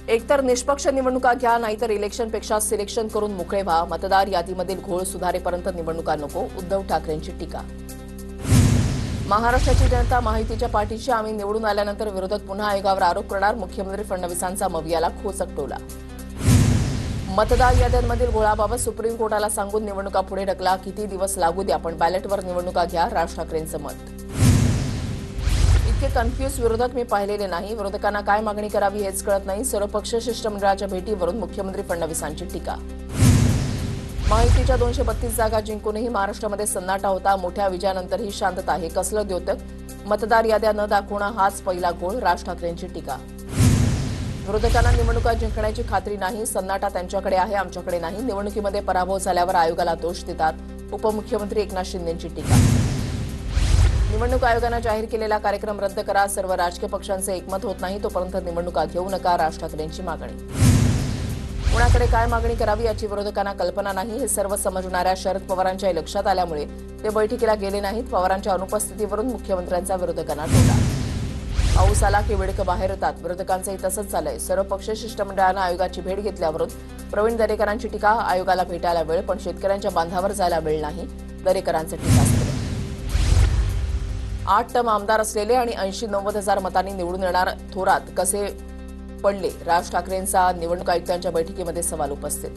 एकतर निष्पक्ष निवडणुका घ्या, नाहीतर इलेक्शनपेक्षा सिलेक्शन करून मोकळे व्हा. मतदार यादीमधील घोळ सुधारेपर्यंत निवडणुका नको, उद्धव ठाकरेंची टीका. महाराष्ट्राची जनता माहितीच्या पाठीशी, आम्ही निवडून आल्यानंतर विरोधक पुन्हा आयोगावर आरोप करणार. मुख्यमंत्री फडणवीसांचा मवियाला खोचक टोला. मतदार याद्यांमधील घोळाबाबत सुप्रीम कोर्टाला सांगून निवडणुका पुढे ढकला. किती दिवस लागू द्या, पण बॅलेटवर निवडणुका घ्या. राज ठाकरेंचं मत. इतके कन्फ्यूज विरोधक मी पाहिलेले नाही. विरोधकांना काय मागणी करावी हेच कळत नाही. सर्वपक्षीय शिष्टमंडळाच्या भेटीवरून मुख्यमंत्री फडणवीसांची टीका. माहितीच्या 232 जागा जिंकूनही महाराष्ट्रामध्ये सन्नाटा होता. मोठ्या विजयानंतरही शांतता. हे कसलं द्योतक? मतदार याद्या न दाखवणं हाच पहिला घोळ. राज ठाकरेंची टीका. विरोधकांना निवडणुका जिंकण्याची खात्री नाही. सन्नाटा त्यांच्याकडे आहे, आमच्याकडे नाही. निवडणुकीमध्ये पराभव झाल्यावर आयोगाला दोष देतात. उपमुख्यमंत्री एकनाथ शिंदेंची टीका. निवडणूक आयोगानं जाहीर केलेला कार्यक्रम रद्द करा. सर्व राजकीय पक्षांचे एकमत होत नाही तोपर्यंत निवडणुका घेऊ नका. राज ठाकरेंची मागणी. कोणाकडे काय मागणी करावी याची विरोधकांना कल्पना नाही. हे सर्व समजणाऱ्या शरद पवारांच्या लक्षात आल्यामुळे ते बैठकीला गेले नाहीत. पवारांच्या अनुपस्थितीवरून मुख्यमंत्र्यांचा विरोधकांना टोला. पाऊस आला की विडकं बाहेर येतात. विरोधकांचंही तसंच झालंय. सर्वपक्षीय शिष्टमंडळानं आयोगाची भेट घेतल्यावरून प्रवीण दरेकरांची टीका. आयोगाला भेटायला वेळ, पण शेतकऱ्यांच्या बांधावर जायला वेळ नाही. दरेकरांचं टीकास्त्र. 8 टर्म आमदार असलेले आणि 80-90 हजार मतांनी निवडून येणार थोरात कसे पडले? राज ठाकरेंचा निवडणूक आयुक्तांच्या बैठकीमध्ये सवाल उपस्थित.